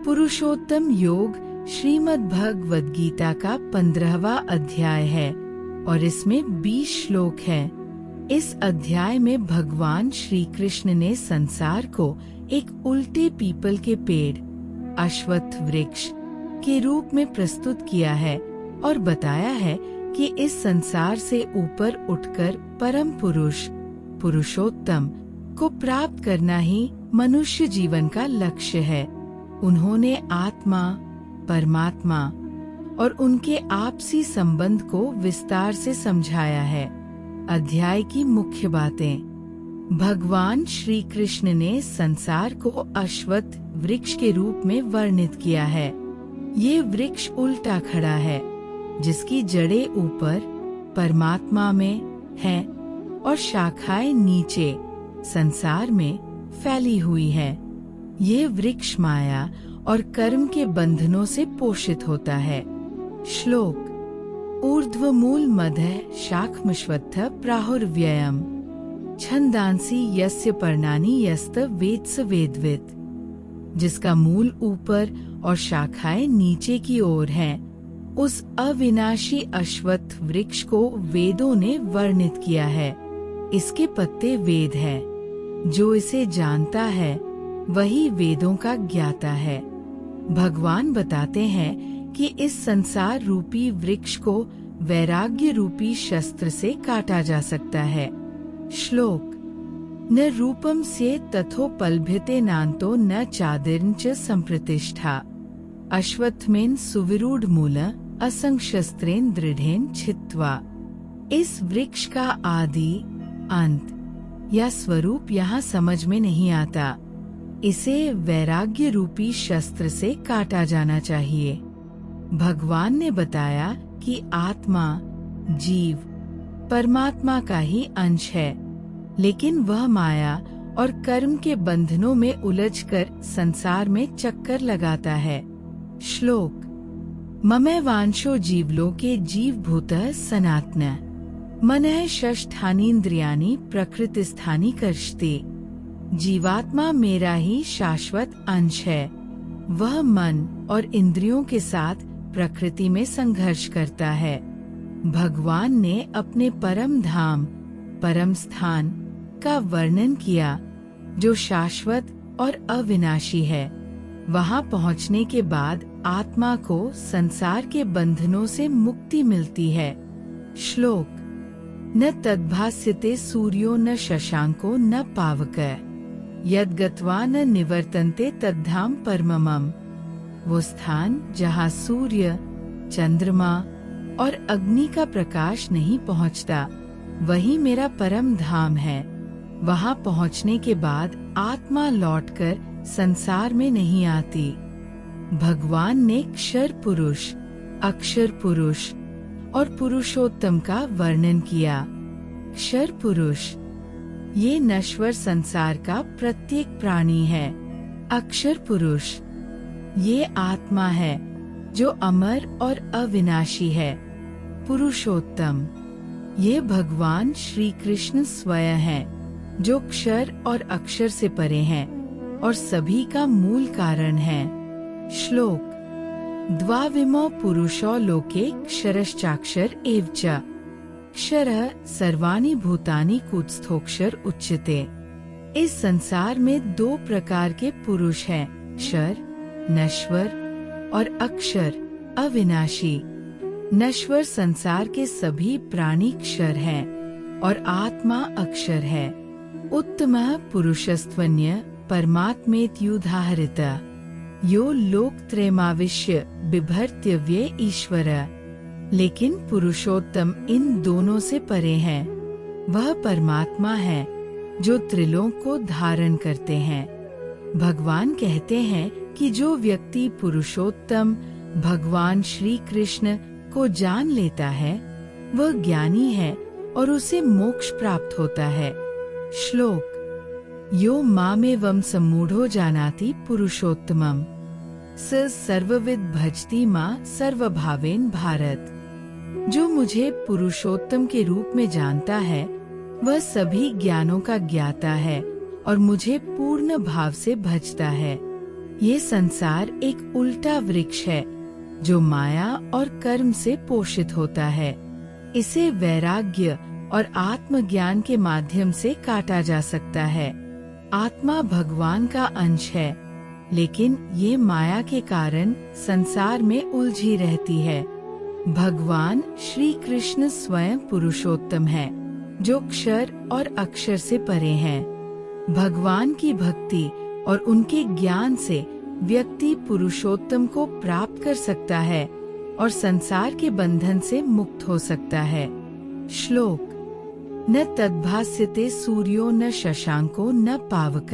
पुरुषोत्तम योग श्रीमद् भगवद गीता का 15वां अध्याय है और इसमें 20 श्लोक हैं। इस अध्याय में भगवान श्री कृष्ण ने संसार को एक उल्टे पीपल के पेड़ अश्वत्थ वृक्ष के रूप में प्रस्तुत किया है और बताया है कि इस संसार से ऊपर उठकर परम पुरुष पुरुषोत्तम को प्राप्त करना ही मनुष्य जीवन का लक्ष्य है। उन्होंने आत्मा, परमात्मा और उनके आपसी संबंध को विस्तार से समझाया है। अध्याय की मुख्य बातें। भगवान श्री कृष्ण ने संसार को अश्वत्थ वृक्ष के रूप में वर्णित किया है। ये वृक्ष उल्टा खड़ा है, जिसकी जड़ें ऊपर परमात्मा में हैं और शाखाएं नीचे संसार में फैली हुई है। ये वृक्ष माया और कर्म के बंधनों से पोषित होता है। श्लोक। ऊर्ध्वमूल मधः शाखमश्वत्थ प्राहुर्व्ययम् छंदांसी यस्य पर्णानि यस्त वेत्स वेदवित्। जिसका मूल ऊपर और शाखाएं नीचे की ओर हैं, उस अविनाशी अश्वत्थ वृक्ष को वेदों ने वर्णित किया है। इसके पत्ते वेद हैं। जो इसे जानता है वही वेदों का ज्ञाता है। भगवान बताते हैं कि इस संसार रूपी वृक्ष को वैराग्य रूपी शस्त्र से काटा जा सकता है। श्लोक। न रूपम से तथोपलभ्यते नान्तो न चादिर्न च संप्रतिष्ठा अश्वत्थमेन सुविरूढ़ मूल असंशस्त्रेण दृढ़ेन छित्त्वा। इस वृक्ष का आदि अंत या स्वरूप यहाँ समझ में नहीं आता। इसे वैराग्य रूपी शस्त्र से काटा जाना चाहिए। भगवान ने बताया कि आत्मा जीव परमात्मा का ही अंश है, लेकिन वह माया और कर्म के बंधनों में उलझकर संसार में चक्कर लगाता है। श्लोक। ममैवांशो जीवलोके जीवभूतः सनातन मनः षष्ठानीन्द्रियाणि प्रकृतिस्थानि कर्षति। जीवात्मा मेरा ही शाश्वत अंश है। वह मन और इंद्रियों के साथ प्रकृति में संघर्ष करता है। भगवान ने अपने परम धाम परम स्थान का वर्णन किया, जो शाश्वत और अविनाशी है। वहां पहुंचने के बाद आत्मा को संसार के बंधनों से मुक्ति मिलती है। श्लोक। न तद्भास्यते सूर्यो न शशांको न पावक यद गत्वा न निवर्तन्ते तद्धाम परममम। वो स्थान जहाँ सूर्य, चंद्रमा और अग्नि का प्रकाश नहीं पहुँचता, वही मेरा परम धाम है। वहाँ पहुँचने के बाद आत्मा लौटकर संसार में नहीं आती। भगवान ने क्षर पुरुष, अक्षर पुरुष और पुरुषोत्तम का वर्णन किया। क्षर पुरुष ये नश्वर संसार का प्रत्येक प्राणी है। अक्षर पुरुष ये आत्मा है जो अमर और अविनाशी है। पुरुषोत्तम ये भगवान श्री कृष्ण स्वयं हैं, जो क्षर और अक्षर से परे हैं और सभी का मूल कारण है। श्लोक। द्वाविमो पुरुषो लोके क्षरश्चाक्षर एव च क्षरः सर्वाणि भूतानि कूटस्थोक्षर उच्यते। इस संसार में 2 प्रकार के पुरुष हैं, क्षर नश्वर और अक्षर अविनाशी। नश्वर संसार के सभी प्राणी क्षर हैं और आत्मा अक्षर है। उत्तमः पुरुषस्त्वन्य परमात्मेत्युदाहरित यो लोकत्रयमाविश्य बिभर्त्यव्ये ईश्वर। लेकिन पुरुषोत्तम इन दोनों से परे है। वह परमात्मा है जो त्रिलोक को धारण करते हैं। भगवान कहते हैं कि जो व्यक्ति पुरुषोत्तम भगवान श्री कृष्ण को जान लेता है, वह ज्ञानी है और उसे मोक्ष प्राप्त होता है। श्लोक। यो मामेवं सम्मूढ़ो जानाति पुरुषोत्तमम् स सर्वविद भजति मां सर्वभावेन भारत। जो मुझे पुरुषोत्तम के रूप में जानता है, वह सभी ज्ञानों का ज्ञाता है और मुझे पूर्ण भाव से भजता है। ये संसार एक उल्टा वृक्ष है जो माया और कर्म से पोषित होता है। इसे वैराग्य और आत्मज्ञान के माध्यम से काटा जा सकता है। आत्मा भगवान का अंश है, लेकिन ये माया के कारण संसार में उलझी रहती है। भगवान श्री कृष्ण स्वयं पुरुषोत्तम है, जो क्षर और अक्षर से परे हैं। भगवान की भक्ति और उनके ज्ञान से व्यक्ति पुरुषोत्तम को प्राप्त कर सकता है और संसार के बंधन से मुक्त हो सकता है। श्लोक: न तद्भास्यते सूर्यो न शशांको न पावक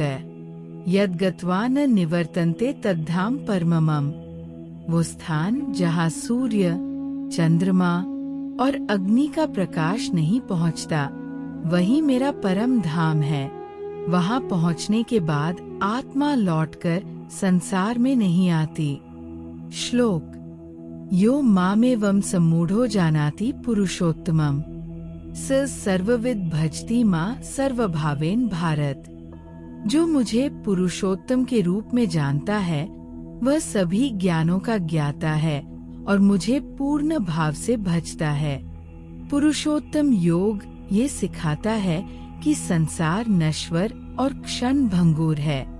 यद गत्वा न निवर्तन्ते तद्धाम परममम। वो स्थान जहाँ सूर्य, चंद्रमा और अग्नि का प्रकाश नहीं पहुँचता, वही मेरा परम धाम है। वहाँ पहुँचने के बाद आत्मा लौटकर संसार में नहीं आती। श्लोक: यो मामेवं सम्मूढ़ो जानाति पुरुषोत्तमम् स सर्वविद भजति मां सर्वभावेन भारत। जो मुझे पुरुषोत्तम के रूप में जानता है, वह सभी ज्ञानों का ज्ञाता है और मुझे पूर्ण भाव से भजता है। पुरुषोत्तम योग ये सिखाता है कि संसार नश्वर और क्षण भंगुर है।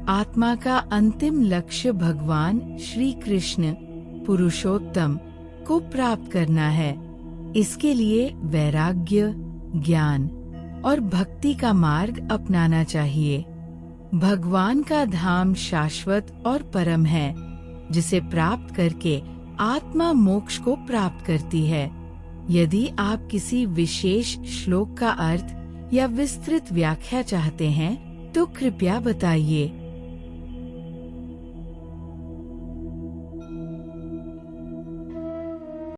आत्मा का अंतिम लक्ष्य भगवान श्री कृष्ण पुरुषोत्तम को प्राप्त करना है। इसके लिए वैराग्य, ज्ञान और भक्ति का मार्ग अपनाना चाहिए। भगवान का धाम शाश्वत और परम है, जिसे प्राप्त करके आत्मा मोक्ष को प्राप्त करती है। यदि आप किसी विशेष श्लोक का अर्थ या विस्तृत व्याख्या चाहते हैं, तो कृपया बताइए।